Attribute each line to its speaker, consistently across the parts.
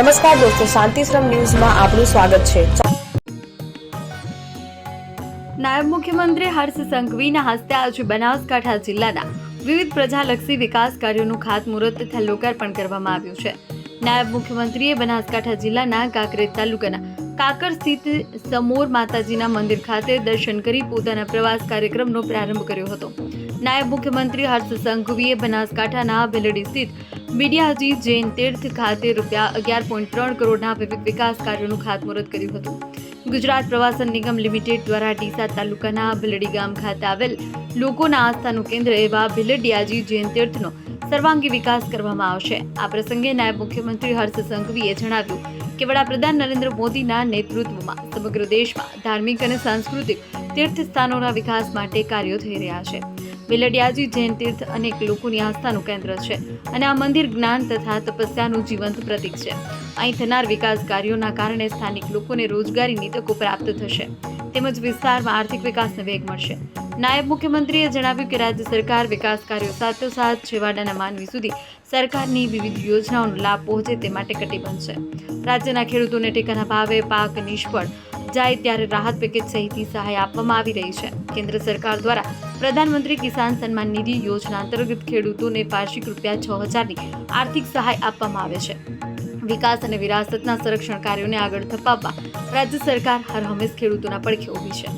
Speaker 1: નમસ્કાર દોસ્તો, શાંતિશ્રમ ન્યૂઝમાં આપનું સ્વાગત છે।
Speaker 2: નાયબ મુખ્યમંત્રી હર્ષ સંઘવીના હસ્તે આજે બનાસકાંઠા જિલ્લાના વિવિધ પ્રજાલક્ષી વિકાસ કાર્યોનું ખાતમુહૂર્ત તથા લોકાર્પણ કરવામાં આવ્યું છે। નાયબ મુખ્યમંત્રીએ બનાસકાંઠા જિલ્લાના કાંકરેજ તાલુકાના કાકર સ્થિત સમોર માતાજીના મંદિર ખાતે દર્શન કરી પોતાના પ્રવાસ કાર્યક્રમનો પ્રારંભ કર્યો હતો। નાયબ મુખ્યમંત્રી હર્ષ સંઘવીએ બનાસકાંઠાના ભેલડી સ્થિત બિડિયાજી જૈન તીર્થ ખાતે ₹11.3 કરોડના વિવિધ વિકાસ કાર્યોનું ખાતમુહૂર્ત કર્યું હતું। ગુજરાત પ્રવાસન નિગમ લિમિટેડ દ્વારા ડીસા તાલુકાના ભીલડી ગામ ખાતે આવેલ લોકોના આસ્થાનું કેન્દ્ર એવા ભીલડિયાજી જૈન તીર્થનો સર્વાંગી વિકાસ કરવામાં આવશે। આ પ્રસંગે નાયબ મુખ્યમંત્રી હર્ષ સંઘવીએ જણાવ્યું કે વડાપ્રધાન નરેન્દ્ર મોદીના નેતૃત્વમાં સમગ્ર દેશમાં ધાર્મિક અને સાંસ્કૃતિક તીર્થ સ્થાનોના વિકાસ માટે કાર્યો થઈ રહ્યા છે। ભીલડિયાજી જૈન તીર્થ અનેક લોકોની આસ્થાનું કેન્દ્ર છે અને આ મંદિર જ્ઞાન તથા તપસ્યાનું જીવંત પ્રતીક છે। અહીં થનાર વિકાસ કાર્યોના કારણે સ્થાનિક લોકોને રોજગારીની તકો પ્રાપ્ત થશે તેમજ વિસ્તારમાં આર્થિક વિકાસને વેગ મળશે। નાયબ મુખ્યમંત્રીએ જણાવ્યું કે રાજ્ય સરકાર વિકાસ કાર્યો સાથોસાથ છેવાડાના માનવી સુધી સરકારની વિવિધ યોજનાઓનો લાભ પહોંચે તે માટે કટિબદ્ધ છે। રાજ્યના ખેડૂતોને ટેકાના ભાવે પાક નિષ્ફળ જાય ત્યારે રાહત પેકેજ સહિતની સહાય આપવામાં આવી રહી છે। કેન્દ્ર સરકાર દ્વારા પ્રધાનમંત્રી કિસાન સન્માન નિધિ યોજના અંતર્ગત ખેડૂતોને વાર્ષિક ₹6,000ની આર્થિક સહાય આપવામાં આવે છે। વિકાસ અને વિરાસતના સંરક્ષણ કાર્યોને આગળ ધપાવવા રાજ્ય સરકાર હર હંમેશ ખેડૂતોના પડખે ઊભી છે।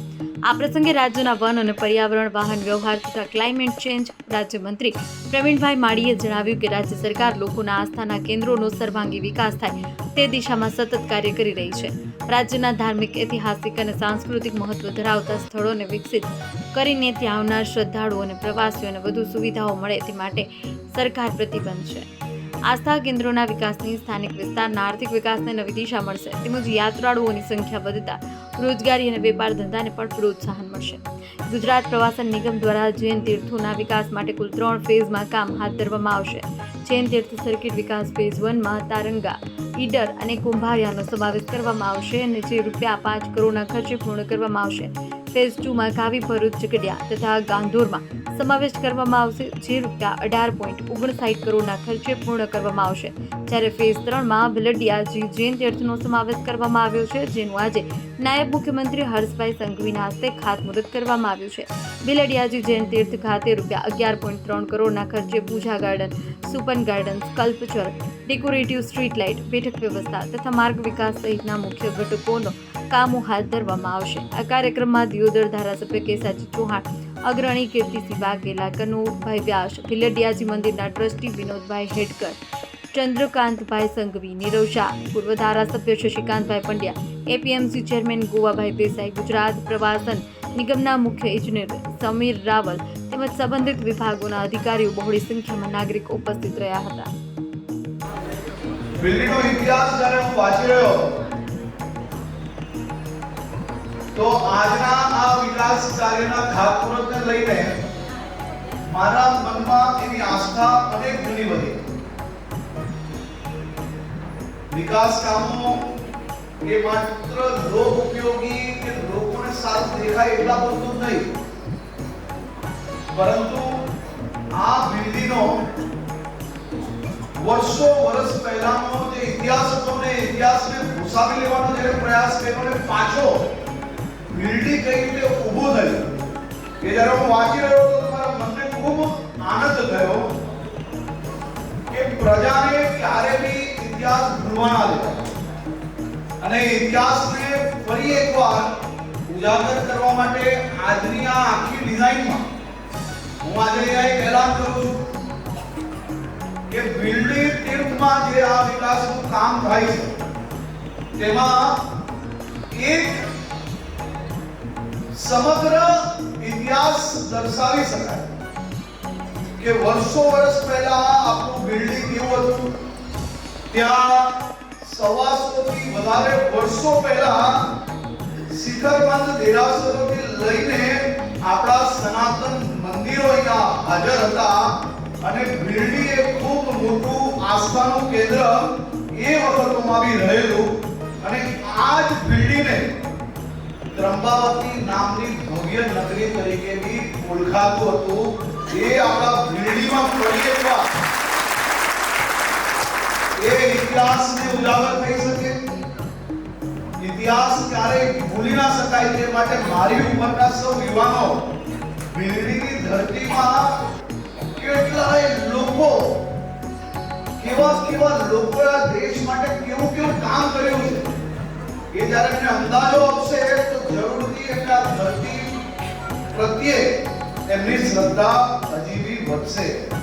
Speaker 2: આ પ્રસંગે રાજ્યના વન અને પર્યાવરણ, વાહન વ્યવહાર તથા ક્લાઇમેટ ચેન્જ રાજ્યમંત્રી પ્રવીણભાઈ માળીએ જણાવ્યું કે રાજ્ય સરકાર લોકોના આસ્થાના કેન્દ્રોનો સર્વાંગી વિકાસ થાય તે દિશામાં સતત કાર્ય કરી રહી છે। રાજ્યના ધાર્મિક, ઐતિહાસિક અને સાંસ્કૃતિક મહત્વ ધરાવતા સ્થળોને વિકસિત કરીને ત્યાં આવનાર શ્રદ્ધાળુઓ અને પ્રવાસીઓને વધુ સુવિધાઓ મળે તે માટે સરકાર પ્રતિબદ્ધ છે। આસ્થા કેન્દ્રોના વિકાસની સ્થાનિક વિસ્તારના આર્થિક વિકાસને નવી દિશા મળશે તેમજ યાત્રાળુઓની સંખ્યા વધતા રોજગારી અને વેપાર ધંધાને પણ પ્રોત્સાહન મળશે। ગુજરાત પ્રવાસન નિગમ દ્વારા જૈન તીર્થોના વિકાસ માટે કુલ 3 ફેઝમાં કામ હાથ ધરવામાં આવશે। જૈન તીર્થ સર્કિટ વિકાસ ફેઝ 1માં તારંગા, ઈડર અને કુંભારિયાનો સમાવેશ કરવામાં આવશે અને જે ₹5 કરોડના ખર્ચે પૂર્ણ કરવામાં આવશે। ફેઝ 2માં કાવી, ભરૂચ, ઝઘડિયા તથા ગાંધોરમાં સમાવેશ કરવામાં આવશે જે ₹18.59 કરોડના ખર્ચે પૂર્ણ કરવામાં આવશે। જ્યારે ફેઝ 3માં ભીલડિયાજી જૈન તીર્થનો સમાવેશ કરવામાં આવ્યો છે જેનું આજે નાયબ મુખ્યમંત્રી હર્ષભાઈ સંઘવીના હસ્તે ખાતમુહૂર્ત કરવામાં આવ્યું છે। ભીલડિયાજી જૈન તીર્થ ખાતે ₹11.3 કરોડના ખર્ચે પૂજા ગાર્ડન, સુપન garden, sculpture, decorative street light, બેઠક વ્યવસ્થા તથા માર્ગ વિકાસ સહિતના મુખ્ય ઘટકોનો કામો હાથ ધરવામાં આવશે। આ કાર્યક્રમમાં દિયોદર ધારાસભ્ય કેસાજી ચૌહાણ, અગ્રણી કીર્તિસિંહ વાઘેલા, કનુભાઈ વ્યાસ, ભીલડિયાજી મંદિરના ટ્રસ્ટી વિનોદભાઈ હેડકર, ચંદ્રકાંતભાઈ સંઘવી, નીરવ શાહ, પૂર્વ ધારાસભ્ય શશિકાંતભાઈ પંડ્યા, એપીએમસી ચેરમેન ગોવાભાઈ દેસાઈ, ગુજરાત પ્રવાસન નિગમના મુખ્ય ઇજનેર સમીર રાવલ તેમજ સંબંધિત વિભાગોના અધિકારીઓ બહોળી સંખ્યામાં નાગરિકો ઉપસ્થિત રહ્યા હતા।
Speaker 3: દિલ્હીનો ઇતિહાસ જ્યારે હું વાંચી રહ્યો તો આજના આ વિકાસ કાર્યના ખાતમુહૂર્તને લઈને મારા મનમાં એની આસ્થા અનેક ગણી વધી। વિકાસ કામો એ માત્ર લોક ઉપયોગી કે લોકોને સારું દેખાય એટલા પૂરતું નહીં, પરંતુ આ બિલ્ડીનો વર્ષો વર્ષ પહેલાનો જે ઇતિહાસ હતો ને ઇતિહાસને ભૂસાવી લેવાનો જ્યારે પ્રયાસ કર્યો ને પાછો બિલ્ડી કઈ રીતે ઊભો થયો એ જ્યારે હું વાંચી રહ્યો તો મારા મનને ખૂબ આનંદ થયો કે પ્રજાને ક્યારે બી ઇતિહાસ ભૂલવા ના દેવાય અને ઇતિહાસને ફરી એકવાર ઉજાગર કરવા માટે આજની આ આખી ડિઝાઇનમાં હું આજે એક એલાન કરું છું કે બિલ્ડી તીર્થમાં જે આ વિકાસનું કામ થાય છે તેમાં એક સમગ્ર ઇતિહાસ દર્શાવી શકાય કે વર્ષો વર્ષ પહેલા આપણું બિલ્ડિંગ કેવું હતું, ત્યાં 125 થી વધારે વર્ષો પહેલા શિખરબંધ દેરાસરોથી લઈને આપણા સનાતન મંદિરો અહીંયા હાજર હતા અને બિલ્ડી એ ખૂબ મોટું આસ્થાનું કેન્દ્ર એ વખતોમાં બી રહેલું અને આ જ બિલ્ડીને ત્રંબાવતી નામની ભવ્ય નગરી તરીકે બી ઓળખાતું હતું। એ આપણા બિલ્ડીમાં ફરી એકવાર એ ઇતિહાસ ઇતિહાસને ઉજાગર થઈ શકે, ઇતિહાસ ક્યારેય ભૂલી ના શકાય તે માટે મારી ઉંમરના સૌ યુવાનો ભીલડીની ધરતીમાં કેટલાય લોકો, કેવા લોકોએ આ દેશ માટે કેવું કામ કર્યું છે એ જ્યારે એમને અંદાજો આવશે તો જરૂરથી એમને આ ધરતી પ્રત્યે એમની શ્રદ્ધા હજી બી વધશે.